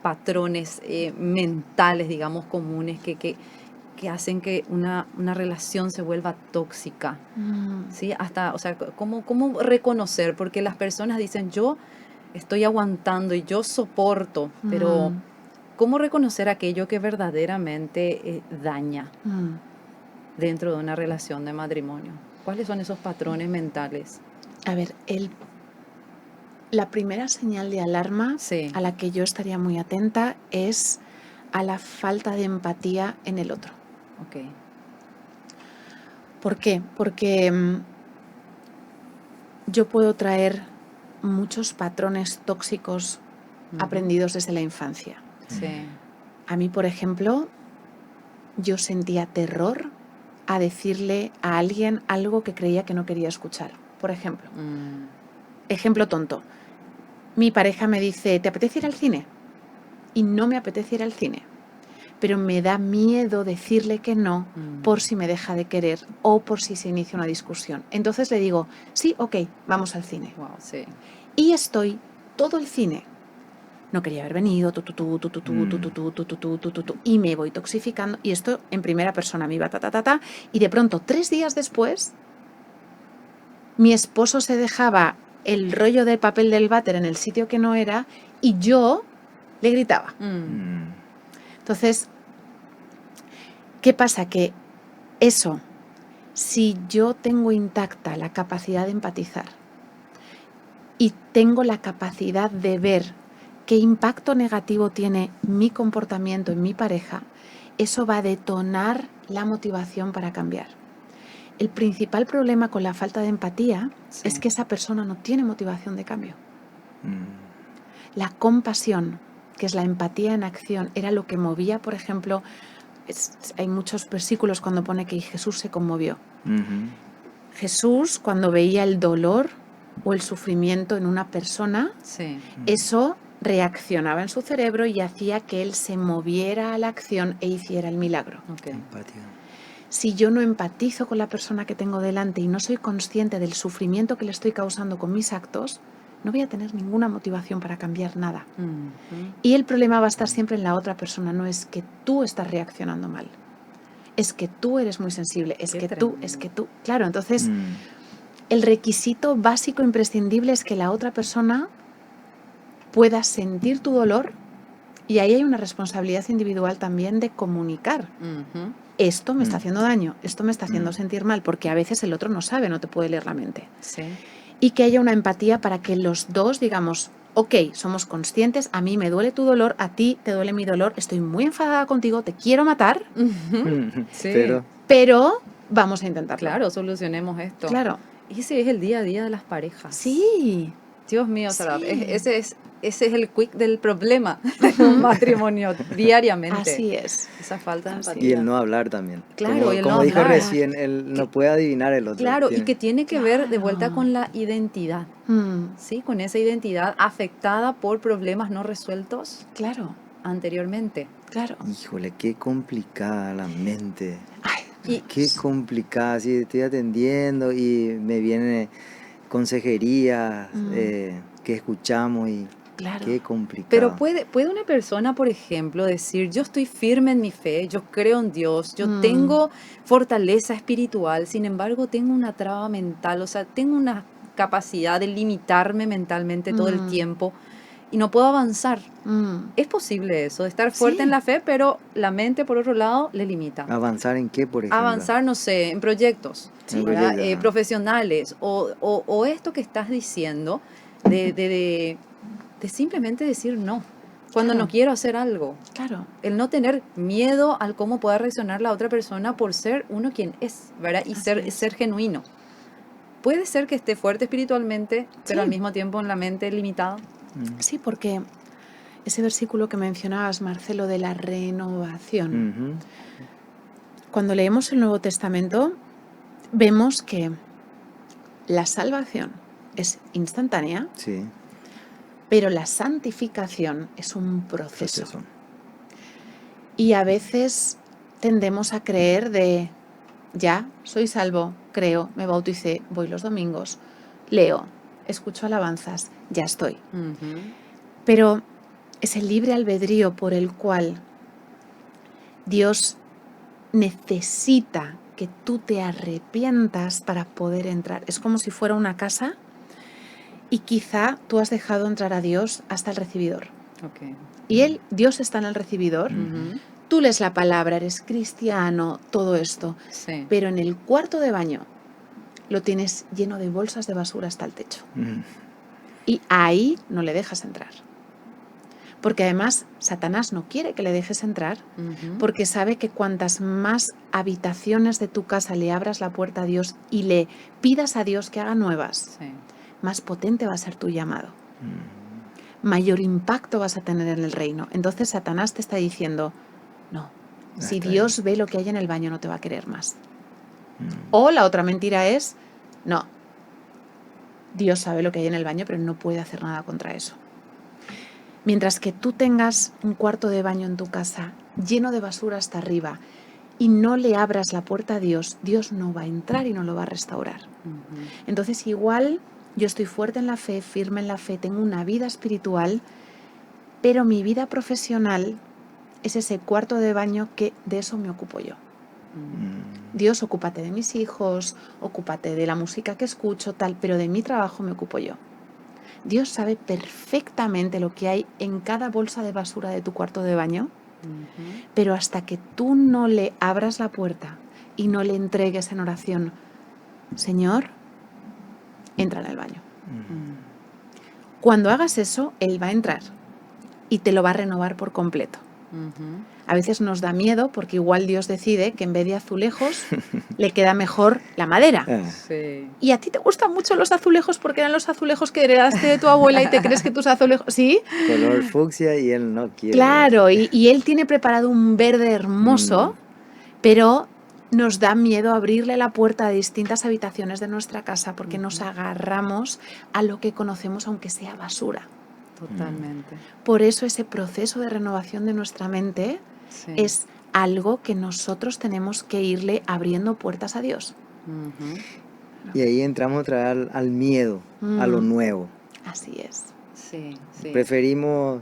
patrones mentales, digamos, comunes que hacen que una relación se vuelva tóxica, ¿sí? Hasta, o sea, ¿cómo reconocer? Porque las personas dicen, yo estoy aguantando y yo soporto, pero ¿cómo reconocer aquello que verdaderamente daña dentro de una relación de matrimonio? ¿Cuáles son esos patrones mentales? A ver, la primera señal de alarma Sí. a la que yo estaría muy atenta es a la falta de empatía en el otro. Ok. ¿Por qué? Porque yo puedo traer muchos patrones tóxicos aprendidos desde la infancia. Sí. A mí, por ejemplo, yo sentía terror a decirle a alguien algo que creía que no quería escuchar. Por ejemplo, ejemplo tonto. Mi pareja me dice, ¿te apetece ir al cine? Y no me apetece ir al cine. Pero me da miedo decirle que no por si me deja de querer o por si se inicia una discusión. Entonces le digo, sí, ok, vamos al cine. Wow, sí. Y estoy todo el cine. No quería haber venido, y me voy toxificando. Y esto en primera persona me iba y de pronto 3 días después mi esposo se dejaba el rollo del papel del váter en el sitio que no era y yo le gritaba. Entonces, ¿qué pasa? Que eso, si yo tengo intacta la capacidad de empatizar y tengo la capacidad de ver qué impacto negativo tiene mi comportamiento en mi pareja, eso va a detonar la motivación para cambiar. El principal problema con la falta de empatía es que esa persona no tiene motivación de cambio. La compasión, que es la empatía en acción, era lo que movía, por ejemplo, hay muchos versículos cuando pone que Jesús se conmovió. Jesús, cuando veía el dolor o el sufrimiento en una persona, eso reaccionaba en su cerebro y hacía que él se moviera a la acción e hiciera el milagro. Si yo no empatizo con la persona que tengo delante y no soy consciente del sufrimiento que le estoy causando con mis actos, no voy a tener ninguna motivación para cambiar nada. Y el problema va a estar siempre en la otra persona, no es que tú estás reaccionando mal. Es que tú eres muy sensible, es que tú. Claro, entonces el requisito básico imprescindible es que la otra persona pueda sentir tu dolor y ahí hay una responsabilidad individual también de comunicar. Esto me está haciendo daño, esto me está haciendo sentir mal, porque a veces el otro no sabe, no te puede leer la mente. Y que haya una empatía para que los dos digamos, ok, somos conscientes, a mí me duele tu dolor, a ti te duele mi dolor, estoy muy enfadada contigo, te quiero matar, pero vamos a intentarlo. Claro, solucionemos esto. Claro. Y ese es el día a día de las parejas. Sí. Dios mío, Sarab, ese es el quick del problema de un matrimonio diariamente. Así es. Esa falta de empatía. Y el no hablar también. Claro, como dijo recién, él no puede adivinar el otro. Claro, y que tiene que ver de vuelta con la identidad. ¿Sí? Con esa identidad afectada por problemas no resueltos. Claro. Anteriormente. Claro. Híjole, qué complicada la mente. Ay, qué complicada. Sí, estoy atendiendo y me viene consejería que escuchamos y qué complicado. Pero puede una persona, por ejemplo, decir, yo estoy firme en mi fe, yo creo en Dios, yo tengo fortaleza espiritual, sin embargo tengo una traba mental, o sea, tengo una capacidad de limitarme mentalmente todo el tiempo y no puedo avanzar. Es posible eso, de estar fuerte en la fe, pero la mente, por otro lado, le limita. ¿Avanzar en qué, por ejemplo? Avanzar, no sé, en proyectos profesionales o esto que estás diciendo de simplemente decir no cuando no quiero hacer algo. Claro. El no tener miedo al cómo pueda reaccionar la otra persona por ser uno quien es, ¿verdad? Y ser genuino. Puede ser que esté fuerte espiritualmente, pero al mismo tiempo en la mente limitada. Sí, porque ese versículo que mencionabas, Marcelo, de la renovación. Cuando leemos el Nuevo Testamento, vemos que la salvación es instantánea, pero la santificación es un proceso. Y a veces tendemos a creer ya, soy salvo, creo, me bauticé, voy los domingos, leo, escucho alabanzas, ya estoy. Pero es el libre albedrío por el cual Dios necesita que tú te arrepientas para poder entrar. Es como si fuera una casa y quizá tú has dejado entrar a Dios hasta el recibidor. Ok. Y Dios está en el recibidor. Ujú. Tú lees la palabra, eres cristiano, todo esto. Sí. Pero en el cuarto de baño lo tienes lleno de bolsas de basura hasta el techo. Y ahí no le dejas entrar. Porque además Satanás no quiere que le dejes entrar, Ujú. porque sabe que cuantas más habitaciones de tu casa le abras la puerta a Dios y le pidas a Dios que haga nuevas, Sí. más potente va a ser tu llamado. Mayor impacto vas a tener en el reino. Entonces Satanás te está diciendo, no, si Hasta Dios ve lo que hay en el baño no te va a querer más. O la otra mentira es, no, Dios sabe lo que hay en el baño, pero no puede hacer nada contra eso. Mientras que tú tengas un cuarto de baño en tu casa lleno de basura hasta arriba y no le abras la puerta a Dios, Dios no va a entrar y no lo va a restaurar. Ujú. Entonces igual yo estoy fuerte en la fe, firme en la fe, tengo una vida espiritual, pero mi vida profesional es ese cuarto de baño que de eso me ocupo yo. Dios, ocúpate de mis hijos, ocúpate de la música que escucho, tal, pero de mi trabajo me ocupo yo. Dios sabe perfectamente lo que hay en cada bolsa de basura de tu cuarto de baño, Ujú. pero hasta que tú no le abras la puerta y no le entregues en oración, Señor, entra en el baño. Cuando hagas eso, Él va a entrar y te lo va a renovar por completo. Ujú. A veces nos da miedo porque igual Dios decide que en vez de azulejos le queda mejor la madera. Sí. Y a ti te gustan mucho los azulejos porque eran los azulejos que heredaste de tu abuela y te crees que tus azulejos... ¿Sí? Color fucsia y él no quiere. Claro, y Él tiene preparado un verde hermoso, pero nos da miedo abrirle la puerta a distintas habitaciones de nuestra casa porque nos agarramos a lo que conocemos aunque sea basura. Totalmente. Por eso ese proceso de renovación de nuestra mente Sí. es algo que nosotros tenemos que irle abriendo puertas a Dios. Ujú. Y ahí entramos otra vez al miedo, a lo nuevo. Así es. Sí, sí. Preferimos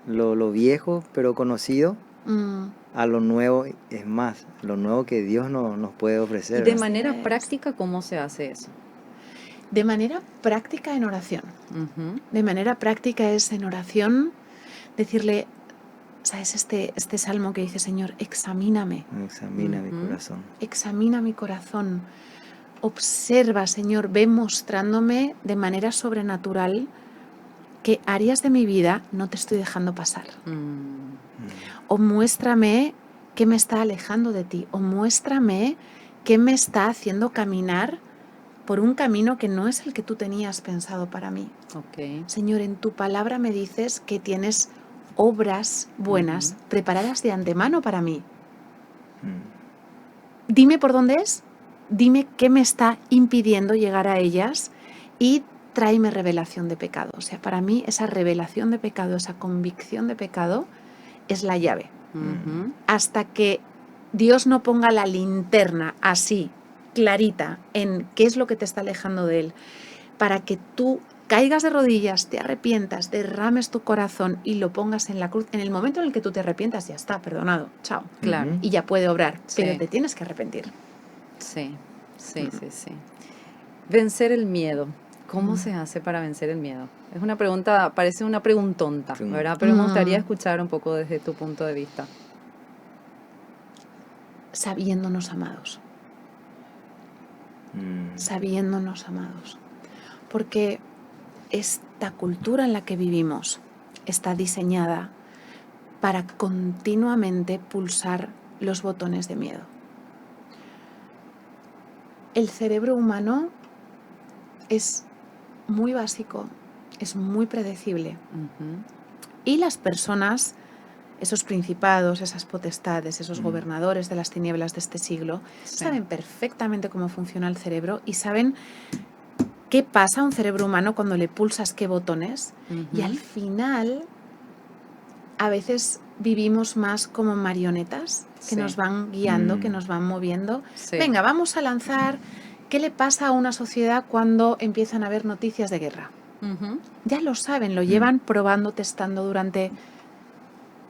lo viejo pero conocido Mm, a lo nuevo, es más, lo nuevo que Dios nos puede Y ofrecer. de ¿verdad? manera es. práctica, ¿cómo se hace eso? De manera práctica en oración. Ujú. De manera práctica es en oración decirle, ¿sabes? Este salmo que dice, Señor, examíname, Examina mi Ujú. corazón. examina mi corazón. Observa, Señor, ve mostrándome de manera sobrenatural qué áreas de mi vida no te estoy dejando pasar. O muéstrame qué me está alejando de ti. O muéstrame qué me está haciendo caminar por un camino que no es el que tú tenías pensado para mí. Ok. Señor, en tu palabra me dices que tienes obras buenas preparadas de antemano para mí. Dime por dónde es, dime qué me está impidiendo llegar a ellas y tráeme revelación de pecado. O sea, para mí esa revelación de pecado, esa convicción de pecado es la llave. Ujú. Hasta que Dios no ponga la linterna así, clarita, en qué es lo que te está alejando de Él, para que tú caigas de rodillas, te arrepientas, derrames tu corazón y lo pongas en la cruz. En el momento en el que tú te arrepientas, ya está, perdonado, chao. Claro. Y ya puede obrar, Sí. pero te tienes que arrepentir. Sí, sí, sí, sí. Vencer el miedo. ¿Cómo se hace para vencer el miedo? Es una pregunta, parece una preguntonta, ¿verdad? Pero me gustaría escuchar un poco desde tu punto de vista. Sabiéndonos amados. Sabiéndonos amados. Porque esta cultura en la que vivimos está diseñada para continuamente pulsar los botones de miedo. El cerebro humano es muy básico, es muy predecible. Ujú. Y las personas, esos principados, esas potestades, esos gobernadores de las tinieblas de este siglo, Sí. saben perfectamente cómo funciona el cerebro y saben qué pasa a un cerebro humano cuando le pulsas qué botones. Y al final, a veces vivimos más como marionetas que Sí. nos van guiando, que nos van moviendo. Sí. Venga, vamos a lanzar qué le pasa a una sociedad cuando empiezan a haber noticias de guerra. Ujú. Ya lo saben, lo llevan probando, testando durante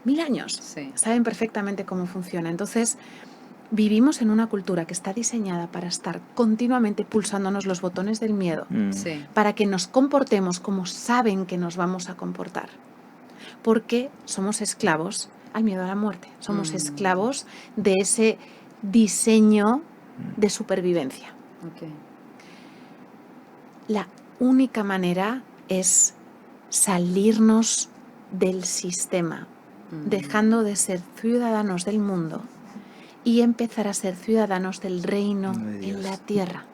1000 años. Sí. Saben perfectamente cómo funciona. Entonces, vivimos en una cultura que está diseñada para estar continuamente pulsándonos los botones del miedo, Sí. para que nos comportemos como saben que nos vamos a comportar. Porque somos esclavos al miedo a la muerte. Somos esclavos de ese diseño de supervivencia. Ok. La única manera es salirnos del sistema, dejando de ser ciudadanos del mundo y empezar a ser ciudadanos del reino en la tierra.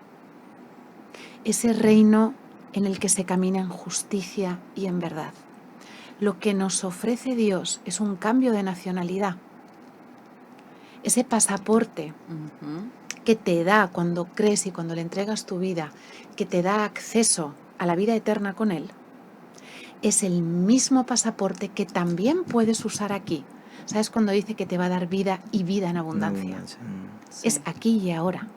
Ese reino en el que se camina en justicia y en verdad. Lo que nos ofrece Dios es un cambio de nacionalidad. Ese pasaporte que te da cuando crees y cuando le entregas tu vida, que te da acceso a la vida eterna con Él, es el mismo pasaporte que también puedes usar aquí. ¿Sabes cuando dice que te va a dar vida y vida en abundancia? Sí. Es aquí y ahora.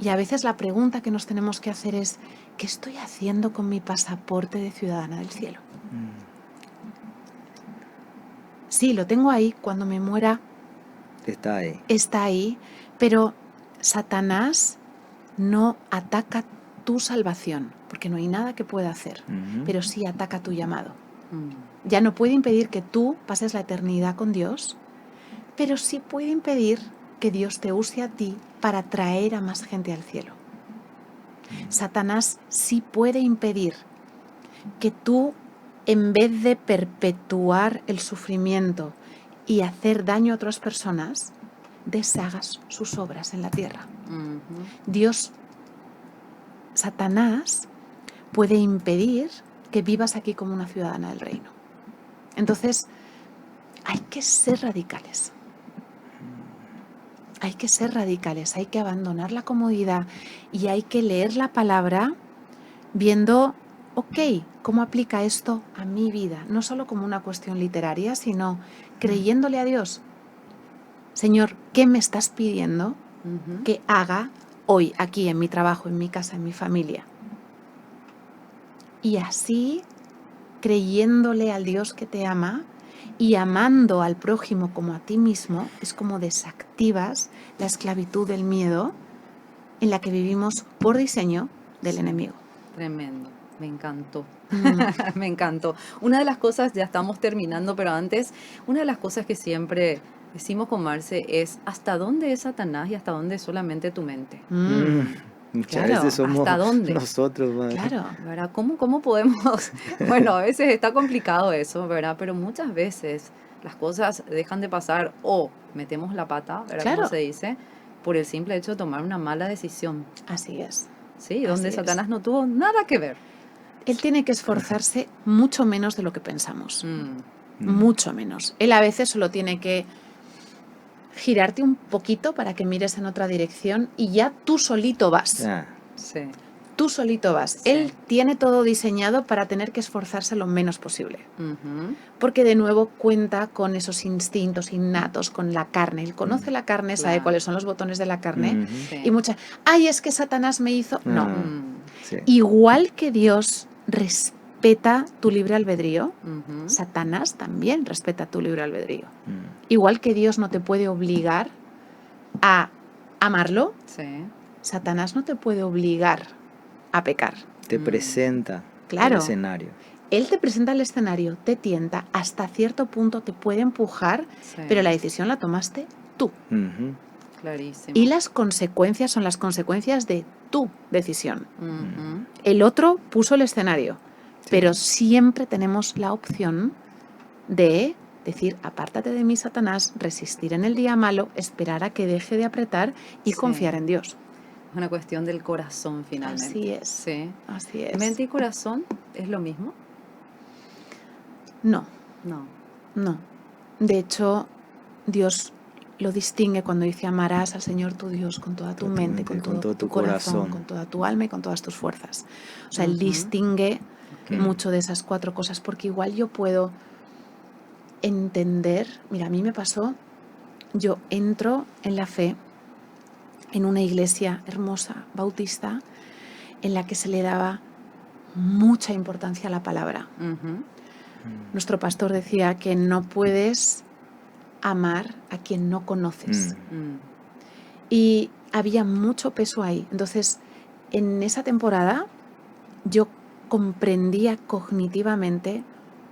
Y a veces la pregunta que nos tenemos que hacer es, ¿qué estoy haciendo con mi pasaporte de ciudadana del cielo? Sí, lo tengo ahí, cuando me muera Está ahí. está ahí, pero Satanás no ataca tu salvación, porque no hay nada que pueda hacer, pero sí ataca tu llamado. Ya no puede impedir que tú pases la eternidad con Dios, pero sí puede impedir que Dios te use a ti para traer a más gente al cielo. Satanás sí puede impedir que tú, en vez de perpetuar el sufrimiento y hacer daño a otras personas, deshagas sus obras en la tierra. Dios, Satanás, puede impedir que vivas aquí como una ciudadana del reino. Entonces, hay que ser radicales. Hay que ser radicales, hay que abandonar la comodidad y hay que leer la palabra viendo, ok, ¿cómo aplica esto a mi vida? No solo como una cuestión literaria, sino creyéndole a Dios. Señor, ¿qué me estás pidiendo que haga hoy, aquí, en mi trabajo, en mi casa, en mi familia? Y así, creyéndole al Dios que te ama y amando al prójimo como a ti mismo, es como desactivas la esclavitud del miedo en la que vivimos por diseño del enemigo. Tremendo, me encantó. Me encantó. Una de las cosas, ya estamos terminando, pero antes, una de las cosas que siempre decimos con Marce es ¿hasta dónde es Satanás y hasta dónde es solamente tu mente? Muchas Claro, veces somos ¿hasta dónde? nosotros, madre. Claro. ¿Verdad? ¿Cómo podemos? Bueno, a veces está complicado eso, ¿verdad? Pero muchas veces las cosas dejan de pasar o metemos la pata, ¿verdad? Claro. Como se dice, por el simple hecho de tomar una mala decisión. Así es. Sí, donde Así es. Satanás no tuvo nada que ver. Él tiene que esforzarse mucho menos de lo que pensamos. Mm. Mucho menos. Él a veces solo tiene que girarte un poquito para que mires en otra dirección y ya tú solito vas. Ah, Sí. Tú solito vas. Sí. Él tiene todo diseñado para tener que esforzarse lo menos posible. Ujú. Porque de nuevo cuenta con esos instintos innatos, con la carne. Él conoce la carne, sabe Claro. cuáles son los botones de la carne. Sí. Y muchas, ay, es que Satanás me hizo... No. Mm. sí. Igual que Dios respeta tu libre albedrío, Ujú. Satanás también respeta tu libre albedrío. Mm. Igual que Dios no te puede obligar a amarlo, Sí. Satanás no te puede obligar a pecar. Te presenta Claro. el escenario. Él te presenta el escenario, te tienta, hasta cierto punto te puede empujar, Sí. pero la decisión la tomaste tú. Ujú. Clarísimo. Y las consecuencias son las consecuencias de tu decisión. Ujú. El otro puso el escenario, Sí. pero siempre tenemos la opción de decir, apártate de mí, Satanás, resistir en el día malo, esperar a que deje de apretar y Sí. confiar en Dios. Es una cuestión del corazón, finalmente. Así es. Sí. Así es. ¿Mente y corazón es lo mismo? No, No. no. De hecho, Dios lo distingue cuando dice amarás al Señor tu Dios con toda tu mente, con todo tu corazón, con toda tu alma y con todas tus fuerzas. O sea, Él Ujú. distingue Ok. mucho de esas cuatro cosas, porque igual yo puedo entender, mira, a mí me pasó, yo entro en la fe en una iglesia hermosa, bautista, en la que se le daba mucha importancia a la palabra. Ujú. Nuestro pastor decía que no puedes amar a quien no conoces. Mm. Y había mucho peso ahí. Entonces, en esa temporada yo comprendía cognitivamente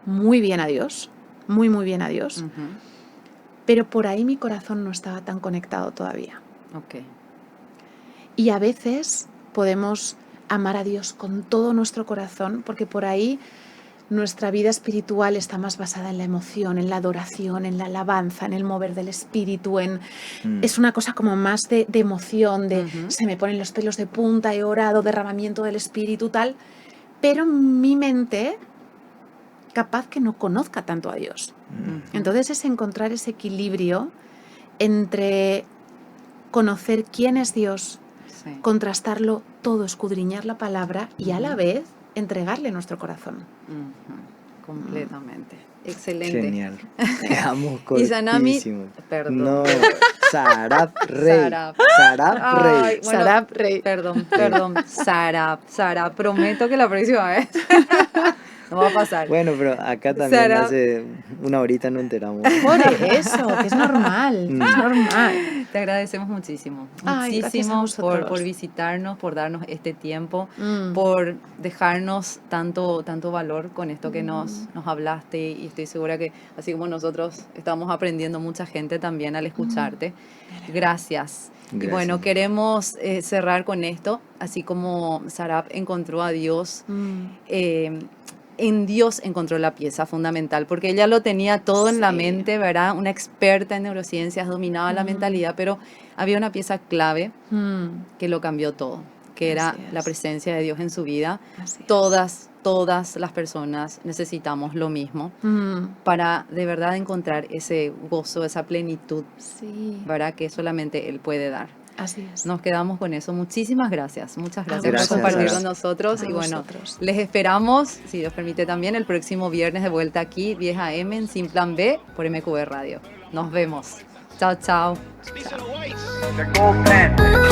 muy bien a Dios, muy, muy bien a Dios, Ujú. pero por ahí mi corazón no estaba tan conectado todavía. Ok. Y a veces podemos amar a Dios con todo nuestro corazón, porque por ahí nuestra vida espiritual está más basada en la emoción, en la adoración, en la alabanza, en el mover del espíritu, es una cosa como más de emoción, de Ujú. se me ponen los pelos de punta, he orado, derramamiento del espíritu, tal, pero mi mente capaz que no conozca tanto a Dios. Ujú. Entonces es encontrar ese equilibrio entre conocer quién es Dios, Sí. contrastarlo todo, escudriñar la palabra y a la Ujú. vez entregarle nuestro corazón. Ujú. Completamente. Excelente. Genial. Quedamos Y Sanami, cortísimos. perdón. No, Sarap Rey. Sarap. Sarap Ay, Rey. bueno, Sarap Rey. perdón. Sara, prometo que la próxima vez no va a pasar. Bueno, pero acá también Sarap. hace una horita no enteramos. Por eso, que es normal, es normal. Te agradecemos muchísimo, Ay, gracias a muchísimo vosotros. por visitarnos, por darnos este tiempo, Mm. por dejarnos tanto valor con esto que nos hablaste, y estoy segura que así como nosotros estamos aprendiendo, mucha gente también al escucharte. Gracias. Y Gracias. bueno, queremos cerrar con esto, así como Sarap encontró a Dios. En Dios encontró la pieza fundamental, porque ella lo tenía todo en la Sí. mente, ¿verdad? Una experta en neurociencias, dominaba la mentalidad, pero había una pieza clave que lo cambió todo, que era Así es. la presencia de Dios en su vida. Así es. Todas las personas necesitamos lo mismo para de verdad encontrar ese gozo, esa plenitud, Sí, ¿verdad? Que solamente Él puede dar. así es. Nos quedamos con eso. Muchísimas gracias. Muchas gracias Gracias, por compartir Sara. con nosotros. A Y bueno, vosotros. les esperamos, si Dios permite, también el próximo viernes de vuelta aquí, 10 a.m. en Sin Plan B por MQB Radio. Nos vemos. Chao, chao. The gold pen.